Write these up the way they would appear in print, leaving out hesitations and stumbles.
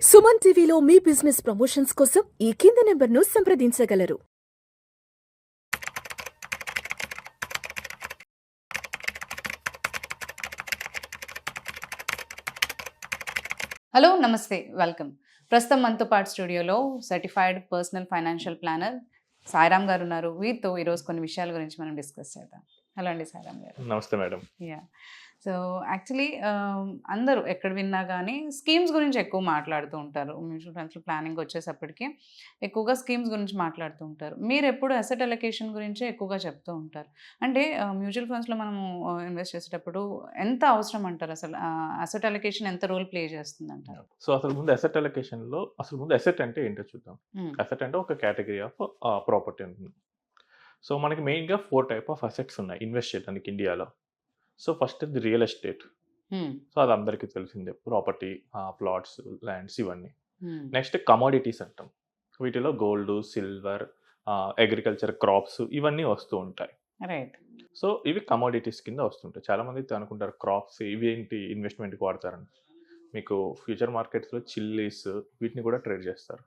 సుమన్ టీవీలో మీ business promotions కోసం ఈ కింది నెంబర్ను సంప్రదించగలరు. హలో నమస్తే వెల్కమ్. ప్రస్తుతం మనతో పాటు స్టూడియోలో certified personal financial planner Sairam గారు ఉన్నారు. వీరితో ఈరోజు కొన్ని విషయాల గురించి మనం డిస్కస్ చేద్దాం. హలో అండి సాయిరామ్ గారు. నమస్తే మేడం. యా సో యాక్చువల్లీ అందరూ ఎక్కడ విన్నా కానీ స్కీమ్స్ గురించి ఎక్కువ మాట్లాడుతూ ఉంటారు. మ్యూచువల్ ఫండ్స్ ప్లానింగ్ వచ్చేసప్పటికి ఎక్కువగా స్కీమ్స్ గురించి మాట్లాడుతూ ఉంటారు. మీరు ఎప్పుడు అసెట్ అలొకేషన్ గురించే ఎక్కువగా చెప్తూ ఉంటారు. అంటే మ్యూచువల్ ఫండ్స్లో మనము ఇన్వెస్ట్ చేసేటప్పుడు ఎంత అవసరం అంటారు? అసలు అసెట్ అలొకేషన్ ఎంత రోల్ ప్లే చేస్తుంది అంటారు? సో అసలు ముందు అసెట్ అలొకేషన్లో అసెట్ అంటే ఏంటో చూద్దాం. అసెట్ అంటే ఒక కేటగిరీ ఆఫ్ ప్రాపర్టీ ఉంటుంది. సో మనకి మెయిన్గా 4 టైప్ ఆఫ్ అసెట్స్ ఉన్నాయి ఇన్వెస్ట్ చేయడానికి ఇండియాలో. సో ఫస్ట్ ఇది రియల్ ఎస్టేట్. సో అది అందరికీ తెలిసిందే, ప్రాపర్టీ, ప్లాట్స్, ల్యాండ్స్ ఇవన్నీ. నెక్స్ట్ కమోడిటీస్ అంటాం. వీటిలో గోల్డ్, సిల్వర్, అగ్రికల్చర్, క్రాప్స్ ఇవన్నీ వస్తూ ఉంటాయి. రైట్. సో ఇవి కమోడిటీస్ కింద వస్తుంటాయి. చాలామంది అనుకుంటారు క్రాప్స్ ఇవి ఏంటి ఇన్వెస్ట్మెంట్కి వాడతారని. మీకు ఫ్యూచర్ మార్కెట్స్లో చిల్లీస్ వీటిని కూడా ట్రేడ్ చేస్తారు.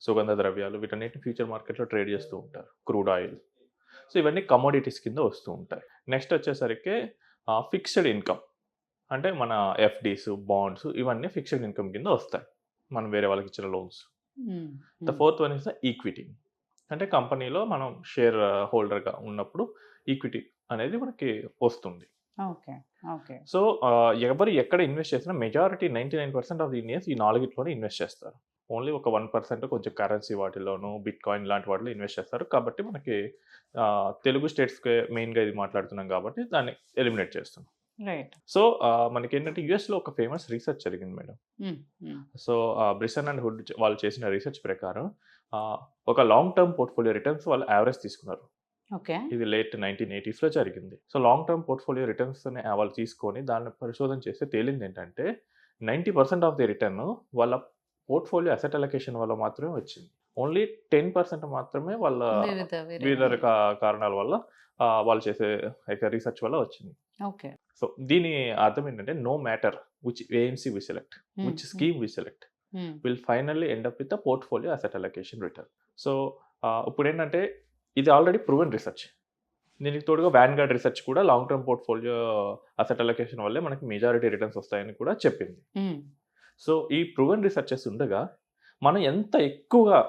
సుగంధ ద్రవ్యాలు వీటన్నిటిని ఫ్యూచర్ మార్కెట్లో ట్రేడ్ చేస్తూ ఉంటారు. Crude oil. సో ఇవన్నీ కమోడిటీస్ కింద వస్తూ ఉంటాయి. నెక్స్ట్ వచ్చేసరికి ఫిక్స్డ్ ఇన్కమ్, అంటే మన ఎఫ్డీస్, బాండ్స్ ఇవన్నీ ఫిక్స్డ్ ఇన్కమ్ కింద వస్తాయి, మనం వేరే వాళ్ళకి ఇచ్చిన loans. The fourth one is the equity, అంటే కంపెనీలో మనం షేర్ హోల్డర్గా ఉన్నప్పుడు ఈక్విటీ అనేది మనకి వస్తుంది. Okay okay. సో ఎవరు ఎక్కడ ఇన్వెస్ట్ చేసినా మెజారిటీ 99% ఆఫ్ ది ఇండియన్స్ ఈ నాలుగిట్లోనే ఇన్వెస్ట్ చేస్తారు. ఓన్లీ ఒక 1% కొంచెం కరెన్సీ వాటిలోనూ, బిట్ కాయిన్ లాంటి వాటిలో ఇన్వెస్ట్ చేస్తారు. కాబట్టి మనకి తెలుగు స్టేట్స్కి మెయిన్గా ఇది మాట్లాడుతున్నాం కాబట్టి దాన్ని ఎలిమినేట్ చేస్తున్నాం. రైట్. సో మనకి ఏంటంటే యుఎస్లో ఒక ఫేమస్ రీసెర్చ్ జరిగింది మేడం. సో బ్రిసన్ అండ్ హుడ్ వాళ్ళు చేసిన రీసెర్చ్ ప్రకారం ఒక లాంగ్ టర్మ్ పోర్ట్ఫోలియో రిటర్న్స్ వాళ్ళు యావరేజ్ తీసుకున్నారు. ఓకే. ఇది లేట్ 1980s జరిగింది. So long term portfolio returns వాళ్ళు తీసుకొని దాన్ని పరిశోధన చేస్తే తేలింది ఏంటంటే 90% ఆఫ్ ది రిటర్న్ వాళ్ళ పోర్ట్ఫోలియో అసెట్ అలొకేషన్ వల్ల మాత్రమే వచ్చింది. ఓన్లీ 10% మాత్రమే వాళ్ళ వివిధ కారణాల వల్ల వాళ్ళు చేసే రీసెర్చ్ వల్ల వచ్చింది. ఓకే. సో దీని అర్థం ఏంటంటే no matter which AMC we select, which scheme we select, will finally end up with the portfolio asset allocation return. So ఇప్పుడు ఏంటంటే ఇది ఆల్రెడీ ప్రూవెన్ రీసెర్చ్. దీనికి తోడుగా వ్యాన్గార్డ్ రీసెర్చ్ కూడా long term portfolio asset allocation వల్లే మనకి majority returns వస్తాయని కూడా చెప్పింది. సో ఈ ప్రూవెన్ రీసెర్చెస్ ఉండగా మనం ఎంత ఎక్కువగా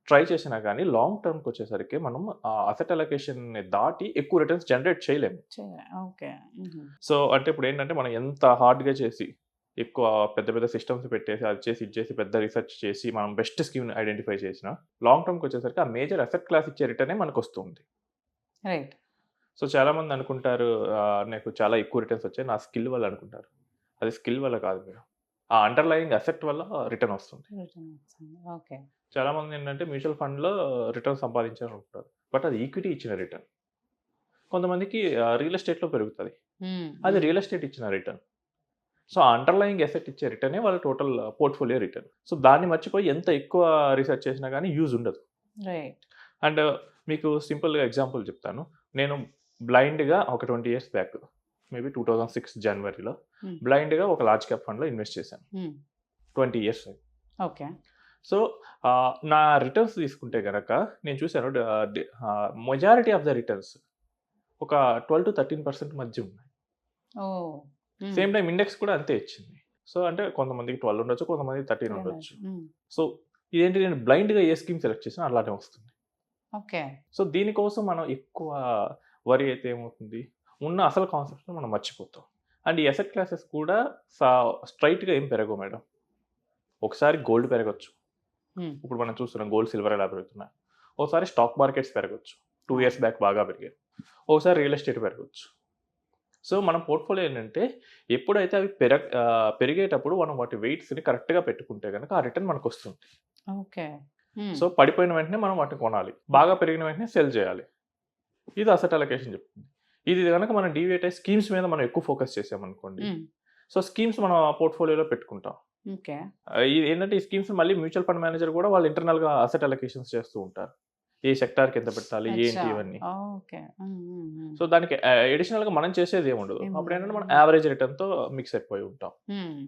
ట్రై చేసినా కానీ లాంగ్ టర్మ్కి వచ్చేసరికి మనం అసెట్ అలొకేషన్ దాటి ఎక్కువ రిటర్న్స్ జనరేట్ చేయలేము. ఓకే. సో అంటే ఇప్పుడు ఏంటంటే మనం ఎంత హార్డ్గా చేసి ఎక్కువ పెద్ద పెద్ద సిస్టమ్స్ పెట్టేసి అది చేసి ఇది చేసి పెద్ద రీసెర్చ్ చేసి మనం బెస్ట్ స్కీమ్ని ఐడెంటిఫై చేసిన లాంగ్ టర్మ్కి వచ్చేసరికి ఆ మేజర్ అసెట్ క్లాస్ ఇచ్చే రిటర్నే మనకు వస్తుంది. రైట్. సో చాలామంది అనుకుంటారు నాకు చాలా ఎక్కువ రిటర్న్స్ వచ్చాయి నా స్కిల్ వల్ల అనుకుంటారు. అది స్కిల్ వల్ల కాదు మీరు, ఆ అండర్లయింగ్ అసెట్ వల్ల రిటర్న్ వస్తుంది. ఓకే. చాలామంది ఏంటంటే మ్యూచువల్ ఫండ్లో రిటర్న్ సంపాదించాలనుకుంటారు, బట్ అది ఈక్విటీ ఇచ్చిన రిటర్న్. కొంతమందికి రియల్ ఎస్టేట్లో పెరుగుతుంది, అది రియల్ ఎస్టేట్ ఇచ్చిన రిటర్న్. సో ఆ అండర్లయింగ్ ఎసెట్ ఇచ్చే రిటర్నే వాళ్ళ టోటల్ పోర్ట్ఫోలియో రిటర్న్. సో దాన్ని మర్చిపోయి ఎంత ఎక్కువ రీసెర్చ్ చేసినా కానీ యూజ్ ఉండదు. రైట్. అండ్ మీకు సింపుల్గా ఎగ్జాంపుల్ చెప్తాను. నేను బ్లైండ్గా ఒక 20 years బ్యాక్, మేబీ 2006 జనవరిలో బ్లైండ్గా ఒక లార్జ్ క్యాప్ ఫండ్లో ఇన్వెస్ట్ చేశాను. 20 years. ఓకే. సో నా రిటర్న్స్ తీసుకుంటే కనుక నేను చూశాను మెజారిటీ ఆఫ్ ద రిటర్న్స్ ఒక 12 to 13% మధ్య ఉన్నాయి. సేమ్ టైం ఇండెక్స్ కూడా అంతే ఇచ్చింది. సో అంటే కొంతమందికి 12 ఉండొచ్చు, కొంతమందికి 13 ఉండొచ్చు. సో ఇదేంటి, నేను బ్లైండ్గా ఏ స్కీమ్ సెలెక్ట్ చేసినా అలానే వస్తుంది. ఓకే. సో దీనికోసం మనం ఎక్కువ వరి అయితే ఏమవుతుంది, ఉన్న అసలు కాన్సెప్ట్ని మనం మర్చిపోతాం. అండ్ ఈ అసెట్ క్లాసెస్ కూడా స్ట్రైట్గా ఏం పెరగవు మేడం. ఒకసారి గోల్డ్ పెరగచ్చు, ఇప్పుడు మనం చూస్తున్నాం గోల్డ్, సిల్వర్ ఎలా పెరుగుతున్నాయి. ఒకసారి స్టాక్ మార్కెట్స్ పెరగచ్చు, 2 years బ్యాక్ బాగా పెరిగాయి. ఒకసారి రియల్ ఎస్టేట్ పెరగచ్చు. సో మన పోర్ట్ఫోలియో ఏంటంటే ఎప్పుడైతే అవి పెరిగేటప్పుడు మనం వాటి వెయిట్స్ని కరెక్ట్గా పెట్టుకుంటే కనుక ఆ రిటర్న్ మనకు వస్తుంది. ఓకే. సో పడిపోయిన వెంటనే మనం వాటిని కొనాలి, బాగా పెరిగిన వెంటనే సెల్ చేయాలి. ఇది అసెట్ అలొకేషన్ చెప్తుంది. ఇది కనుక మనం డీవియేట్ అయ్యి స్కీమ్స్ మీద మనం ఎక్కువ ఫోకస్ చేసామనుకోండి, సో స్కీమ్స్ మనం పోర్ట్ఫోలియోలో పెట్టుకుంటాం. ఇది ఏంటంటే ఈ స్కీమ్స్ మళ్ళీ మ్యూచువల్ ఫండ్ మేనేజర్ కూడా వాళ్ళు ఇంటర్నల్గా అసెట్ అలొకేషన్స్ చేస్తూ ఉంటారు. ఏ సెక్టార్కి ఎంత పెట్టాలి ఏంటి అచ్చా ఇవన్నీ. ఓకే సో దానికి అడిషనల్గా మనం చేసేది ఏముండదు. అప్పుడు ఏంటంటే మనం యావరేజ్ రిటర్న్తో మిక్స్ అయిపోయి ఉంటాం.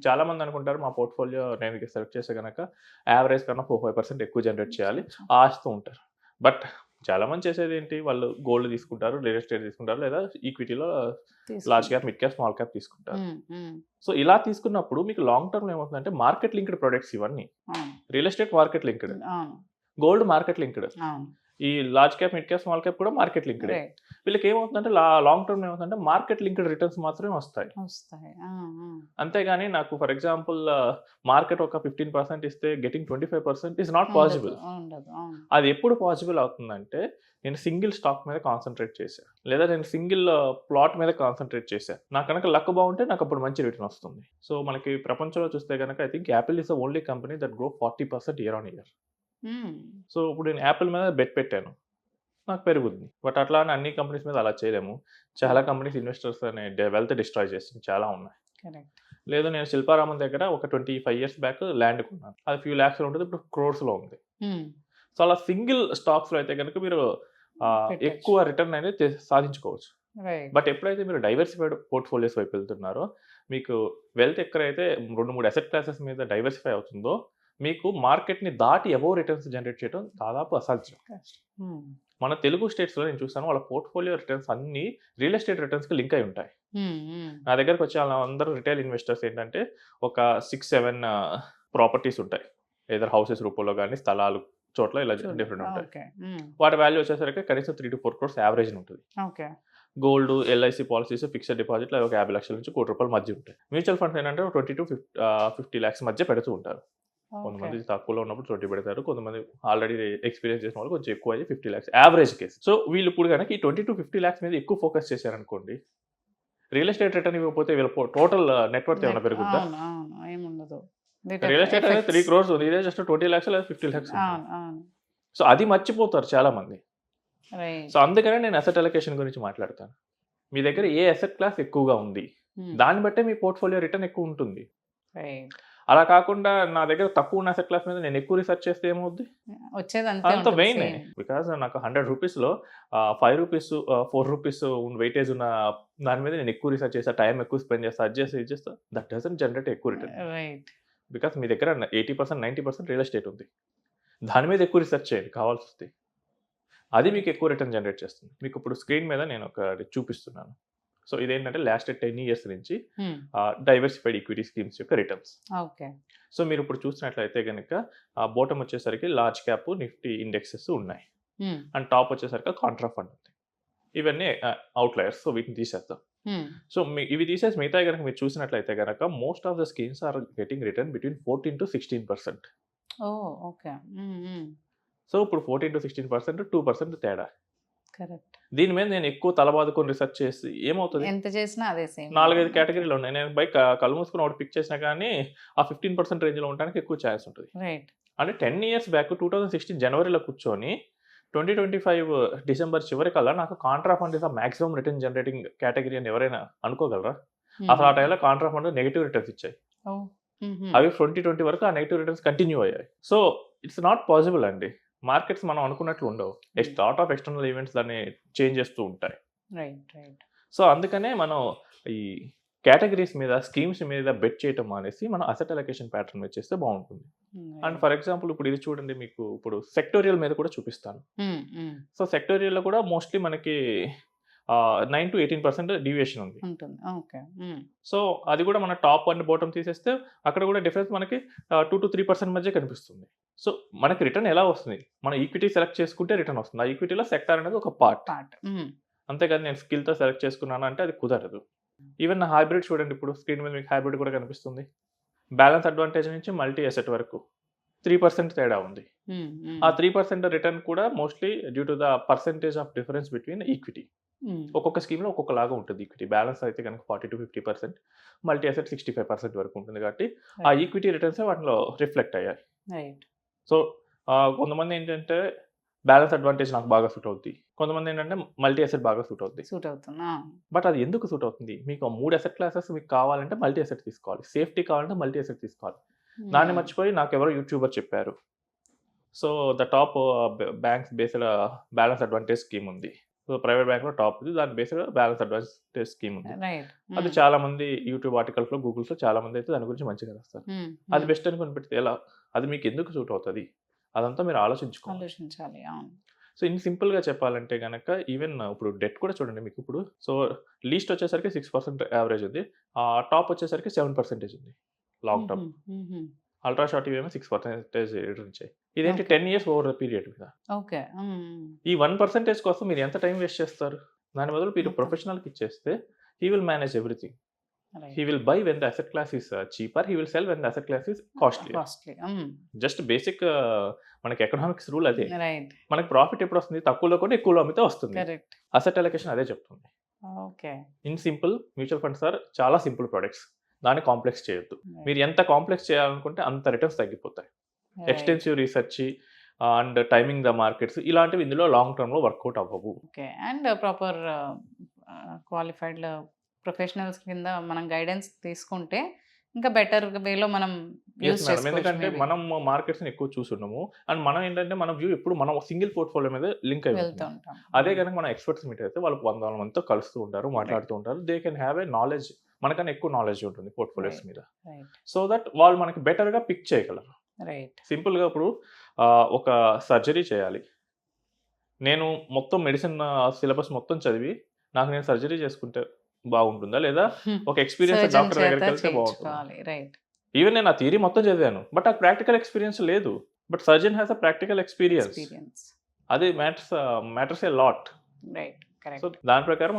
చాలా మంది అనుకుంటారు మా పోర్ట్ఫోలియో నేను సెలెక్ట్ చేస్తే కనుక యావరేజ్ కన్నా 4-5% ఎక్కువ జనరేట్ చేయాలి ఆశతో ఉంటారు. బట్ చాలా మంది చేసేది ఏంటి, వాళ్ళు గోల్డ్ తీసుకుంటారు, రియల్ ఎస్టేట్ తీసుకుంటారు, లేదా ఈక్విటీలో large cap, mid cap, small cap తీసుకుంటారు. సో ఇలా తీసుకున్నప్పుడు మీకు లాంగ్ టర్మ్ ఏమవుతుందంటే మార్కెట్ లింక్డ్ ప్రొడక్ట్స్ ఇవన్నీ. Real estate market linked, gold market linked, ఈ large cap, mid cap, small cap కూడా మార్కెట్ లింక్డ్. వీళ్ళకి ఏమవుతుందంటే లాంగ్ టర్మ్ ఏమవుతుందంటే మార్కెట్ లింక్డ్ రిటర్న్స్ మాత్రమే వస్తాయి. అంతేగాని నాకు ఫర్ ఎగ్జాంపుల్ మార్కెట్ ఒక 15% ఇస్తే గెటింగ్ 25% ఇస్ నాట్ పాసిబుల్. అది ఎప్పుడు పాసిబుల్ అవుతుందంటే నేను సింగిల్ స్టాక్ మీద కాన్సన్ట్రేట్ చేశాను, లేదా నేను సింగిల్ ప్లాట్ మీద కాన్సన్ట్రేట్ చేశాను. నాకు కనుక లక్ బాగుంటే నాకు అప్పుడు మంచి రిటర్న్ వస్తుంది. సో మనకి ప్రపంచంలో చూస్తే కనుక I think Apple is the only company that grow 40% year on year. So ఇప్పుడు నేను యాపిల్ మీద బెట్ పెట్టాను, నాకు పెరుగుద్ది. బట్ అట్లా అని అన్ని కంపెనీస్ మీద అలా చేయలేము. చాలా కంపెనీస్ ఇన్వెస్టర్స్ అనే వెల్త్ డిస్ట్రాయ్ చేస్తుంది, చాలా ఉన్నాయి. లేదు నేను శిల్పారామన్ దగ్గర ఒక 25 years బ్యాక్ ల్యాండ్ కొన్నాను, అది ఫ్యూ ల్యాక్స్లో ఉంటుంది, ఇప్పుడు క్రోర్స్లో ఉంది. సో అలా సింగిల్ స్టాక్స్లో అయితే కనుక మీరు ఎక్కువ రిటర్న్ అనేది సాధించుకోవచ్చు. బట్ ఎప్పుడైతే మీరు డైవర్సిఫైడ్ పోర్ట్ఫోలియోస్ వైపు వెళ్తున్నారో, మీకు వెల్త్ ఎక్కడైతే 2-3 అసెట్ క్లాసెస్ మీద డైవర్సిఫై అవుతుందో, మీకు మార్కెట్ని దాటి అబోవ్ రిటర్న్స్ జనరేట్ చేయడం దాదాపు అసాధ్యం. మన తెలుగు స్టేట్స్లో నేను చూస్తాను వాళ్ళ పోర్ట్ఫోలియో రిటర్న్స్ అన్ని రియల్ ఎస్టేట్ రిటర్న్స్కి లింక్ అయి ఉంటాయి. నా దగ్గరకు వచ్చే అందరూ రిటైల్ ఇన్వెస్టర్స్ ఏంటంటే ఒక 6-7 ప్రాపర్టీస్ ఉంటాయి, ఏదర్ హౌసెస్ రూపంలో కానీ స్థలాలు చోట్ల ఇలా డిఫరెంట్ ఉంటాయి. వాటి వాల్యూ వచ్చేసరికి కనీసం 3-4 crores యావరేజ్ ఉంటుంది. గోల్డ్, ఎల్ఐసి పాలసీస్, ఫిక్స్డ్ డిపాజిట్లు ఒక 50 లక్షల నుంచి ₹1,00,000 మధ్య ఉంటాయి. మ్యూచువల్ ఫండ్స్ ఏంటంటే 20-50 lakhs మధ్య పెడుతూ ఉంటారు. కొంతమంది తక్కువలో ఉన్నప్పుడు 20 పెడతారు, కొంతమంది ఆల్రెడీ ఎక్స్పీరియన్స్ చేసిన వాళ్ళు కొంచెం ఎక్కువ అయ్యి 50 lakhs యావరేజ్ కేసు. సో వీళ్ళు ఇప్పుడు కనుక ఈ 20-50 lakhs మీద ఎక్కువ ఫోకస్ చేశారనుకోండి, రియల్ ఎస్టేట్ రిటర్న్ ఇవ్వకపోతే వీళ్ళ టోటల్ నెట్వర్త్ ఏమైనా పెరుగుద్దా? రియల్ ఎస్టేట్ అనేది 3 crores ఉంది, ఇదే జస్ట్ 20 lakhs లేదా 50 lakhs. సో అది మర్చిపోతారు చాలా మంది. సో అందుకనే నేను అసెట్ అలొకేషన్ గురించి మాట్లాడతాను. మీ దగ్గర ఏ అసెట్ క్లాస్ ఎక్కువగా ఉంది దాన్ని బట్టే మీ పోర్ట్ఫోలియో రిటర్న్ ఎక్కువ ఉంటుంది. అలా కాకుండా నా దగ్గర తక్కువ ఉన్న అసెట్ క్లాస్ మీద నేను ఎక్కువ రీసెర్చ్ చేస్తే ఏమవుద్ది, అంత వెయిన్. బికాస్ నాకు 100 రూపీస్లో 5 రూపీస్ 4 రూపీస్ వెయిటేజ్ ఉన్న దాని మీద నేను ఎక్కువ రీసెర్చ్ చేస్తా, టైం ఎక్కువ స్పెండ్ చేస్తా, అది చేస్తా, దట్ డజంట్ జనరేట్ ఎక్కువ రిటర్న్. బికాస్ మీ దగ్గర 80%-90% రియల్ ఎస్టేట్ ఉంది, దాని మీద ఎక్కువ రీసెర్చ్ చేయండి కావాల్సి వస్తే, అది మీకు ఎక్కువ రిటర్న్ జనరేట్ చేస్తుంది. మీకు ఇప్పుడు స్క్రీన్ మీద నేను ఒకటి చూపిస్తున్నాను. సో ఇదేంటంటే లాస్ట్ 10 years నుంచి డైవర్సిఫైడ్ ఈక్విటీ స్కీమ్స్ యొక్క రిటర్న్స్. సో మీరు ఇప్పుడు చూసినట్లయితే కనుక బాటమ్ వచ్చేసరికి లార్జ్ క్యాప్ నిఫ్టీ ఇండెక్సెస్ ఉన్నాయి, అండ్ టాప్ వచ్చేసరికి కాంట్రా ఫండ్ ఉంది. ఇవన్నీ అవుట్లయర్స్, సో వీటిని తీసేద్దాం. సో ఇవి తీసేసి మిగతా కనుక మీరు చూసినట్లయితే కనుక most of the schemes are getting return between 14-16%. So ఇప్పుడు 14-16%, 2% తేడా. దీని మీద నేను ఎక్కువ తలబాదుకొని రీసెర్చ్ చేసి ఏమవుతుంది, ఎంత చేసినా అదే సేమ్. 4-5 కేటగిరీలు ఉన్నాయి. నేను బై కళ్ళు మూసుకుని ఒకటి పిక్ చేసినా కానీ ఆ 15% రేంజ్లో ఉండడానికి ఎక్కువ ఛాన్స్ ఉంటుంది. అంటే 10 years బ్యాక్ 2016 జనవరిలో కూర్చొని 2025 డిసెంబర్ చివరి కల్లా నాకు Contra fund is maximum return generating category అని ఎవరైనా అనుకోగలరా? అసలు ఆ టైంలో కాంట్రా ఫండ్ నెగిటివ్ రిటర్న్స్ ఇచ్చాయి. అవి 2020 వరకు ఆ నెగిటివ్ రిటర్న్స్ కంటిన్యూ అయ్యాయి. సో ఇట్స్ నాట్ పాసిబుల్ అండి. మార్కెట్స్ మనం అనుకున్నట్లు ఉండవు, లాట్ ఆఫ్ ఎక్స్టర్నల్ ఈవెంట్స్ దాన్ని చేంజ్ చేస్తూ ఉంటాయి. సో అందుకనే మనం ఈ కేటగిరీస్ మీద, స్కీమ్స్ మీద బెట్ చేయటం మానేసి మనం అసెట్ అలొకేషన్ ప్యాటర్న్ మీద చేస్తే బాగుంటుంది. అండ్ ఫర్ ఎగ్జాంపుల్ ఇప్పుడు ఇది చూడండి, మీకు ఇప్పుడు సెక్టోరియల్ మీద కూడా చూపిస్తాను. సో సెక్టోరియల్లో కూడా మోస్ట్లీ మనకి 9-18% డీవియేషన్ ఉంది. సో అది కూడా మన టాప్ అండ్ బాటమ్ తీసేస్తే అక్కడ కూడా డిఫరెన్స్ మనకి 2-3% మధ్య కనిపిస్తుంది. సో మనకి రిటర్న్ ఎలా వస్తుంది, మన ఈక్విటీ సెలెక్ట్ చేసుకుంటే రిటర్న్ వస్తుంది. ఆ ఈక్విటీలో సెక్టార్ అనేది ఒక పార్ట్. అంతేకాదు నేను స్కిల్తో సెలెక్ట్ చేసుకున్నాను అంటే అది కుదరదు. ఈవెన్ నా హైబ్రిడ్ చూడండి, ఇప్పుడు స్క్రీన్ మీద మీకు హైబ్రిడ్ కూడా కనిపిస్తుంది. బ్యాలెన్స్ అడ్వాంటేజ్ నుంచి మల్టీ అసెట్ వరకు 3% తేడా ఉంది. ఆ 3% రిటర్న్ కూడా mostly due to the percentage of difference between equity. ఒక్కొక్క స్కీమ్లో ఒక్కొక్కలాగా ఉంటుంది ఈక్విటీ. బ్యాలెన్స్ అయితే కనుక 40-50%, మల్టీ అసెట్ 65% వరకు ఉంటుంది. కాబట్టి ఆ ఈక్విటీ రిటర్న్స్ వాటిలో రిఫ్లెక్ట్ అయ్యాయి. సో కొంతమంది ఏంటంటే బ్యాలెన్స్ అడ్వాంటేజ్ నాకు బాగా సూట్ అవుతుంది, కొంతమంది ఏంటంటే మల్టీ అసెట్ బాగా సూట్ అవుతుంది. బట్ అది ఎందుకు సూట్ అవుతుంది, మీకు 3 అసెట్ క్లాసెస్ మీకు కావాలంటే మల్టీ అసెట్ తీసుకోవాలి, సేఫ్టీ కావాలంటే మల్టీ అసెట్ తీసుకోవాలి. దాన్ని మర్చిపోయి నాకు ఎవరో యూట్యూబర్ చెప్పారు, so the top banks based balance advantage scheme ఉంది. సో ప్రైవేట్ బ్యాంక్లో టాప్ ఉంది, దాని బేస్డ్ బ్యాలెన్స్ అడ్వాంటేజ్ స్కీమ్ ఉంది. రైట్. అది చాలా మంది యూట్యూబ్ ఆర్టికల్స్లో గూగుల్స్లో చాలా మంది అయితే దాని గురించి మంచిగా రాస్తారు. అది బెస్ట్ అని కొనిపెడితే ఎలా, అది మీకు ఎందుకు సూట్ అవుతుంది, అదంతా మీరు ఆలోచించుకోవాలి. ఆలోచించాలి. అవును. సో ఇన్ సింపుల్గా చెప్పాలంటే కనుక ఈవెన్ ఇప్పుడు డెట్ కూడా చూడండి మీకు ఇప్పుడు. సో లీస్ట్ వచ్చేసరికి 6% యావరేజ్ ఉంది, టాప్ వచ్చేసరికి 7% ఉంది లాంగ్ టర్మ్. అల్ట్రా షార్ట్ ఇవేమో 6% రిటర్న్ ఇచ్చాయి. ఇదేంటి 10 years ఓవర్ ద పీరియడ్ మీద. ఓకే. ఈ 1% కోసం మీరు ఎంత టైం వేస్ట్ చేస్తారు? దాని బదులు మీరు ప్రొఫెషనల్కి ఇచ్చేస్తే he will manage everything. He will buy when the asset class is cheaper. He will sell when the asset class is costly. Just basic మనకి ఎకనామిక్స్ రూల్ అదే. రైట్. మనకి ప్రాఫిట్ ఎప్పుడు వస్తుంది? తక్కువలో కూడా ఎక్కువలో అమ్మితే వస్తుంది. కరెక్ట్. అసెట్ అలొకేషన్ అదే చెప్తుంది. Okay. In simple mutual funds are చాలా సింపుల్ ప్రొడక్ట్స్. దాన్ని కాంప్లెక్స్ చేయొద్దు. మీరు ఎంత కాంప్లెక్స్ చేయాలనుకుంటే అంత రిటర్న్స్ తగ్గిపోతాయి. Extensive research and timing the markets ఇలాంటివి ఇందులో లాంగ్ టర్మ్లో వర్కౌట్ అవ్వవు. Okay. And proper qualified professionals కింద మనం గైడెన్స్ తీసుకుంటే ఇంకా బెటర్ వేలో మనం యూస్ చేసుకోవచ్చు. ఎందుకంటే maybe. మనం మార్కెట్స్ని ఎక్కువ చూసున్నాము అండ్ మనం ఏంటంటే మన వ్యూ ఎప్పుడు మనం సింగిల్ పోర్ట్ఫోలియో మీద లింక్ అయి వెళ్తూ ఉంటుంది. ఉంటాం. అదే కనుక మన ఎక్స్పర్ట్స్ మీట్ అయితే వాళ్ళు 100 మందితో కలుస్తూ ఉంటారు, మాట్లాడుతూ ఉంటారు. They can have a knowledge, మనకన్నా ఎక్కువ నాలెడ్జ్ ఉంటుంది పోర్ట్ఫోలియోస్ Right. మీద. రైట్. సో దట్ వాళ్ళు మనకి బెటర్గా పిక్ చేయగలరు. రైట్. సింపుల్గా ఇప్పుడు ఒక సర్జరీ చేయాలి, నేను మొత్తం మెడిసిన్ సిలబస్ మొత్తం చదివి నాకు నేను సర్జరీ చేసుకుంటే బాగుంటుందా, లేదా ఒక ఎక్స్పీరియన్స్ సర్జన్ డాక్టర్ దగ్గరికి చేత వెళ్తే బాగుంటుందా? చేయించుకోవాలి. రైట్. ఈవెన్ నేను ఆ థియరీ మొత్తం చదివాను, బట్ ఆ ప్రాక్టికల్ ఎక్స్పీరియన్స్ లేదు. But surgeon has a practical experience. Experience. అది matters a lot. Right. So correct. దాని ప్రకారం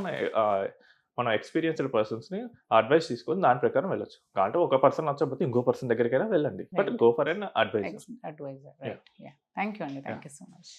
మన ఎక్స్పీరియన్స్డ్ పర్సన్స్ని అడ్వైస్ తీసుకొని దాని ప్రకారం వెళ్ళొచ్చు. అంటే ఒక పర్సన్ నచ్చకపోతే ఇంకో పర్సన్ దగ్గరికైనా వెళ్ళండి, but Right. Go for an adviser. Adviser. Right. Yeah. Thank you అండి. Thank you so much.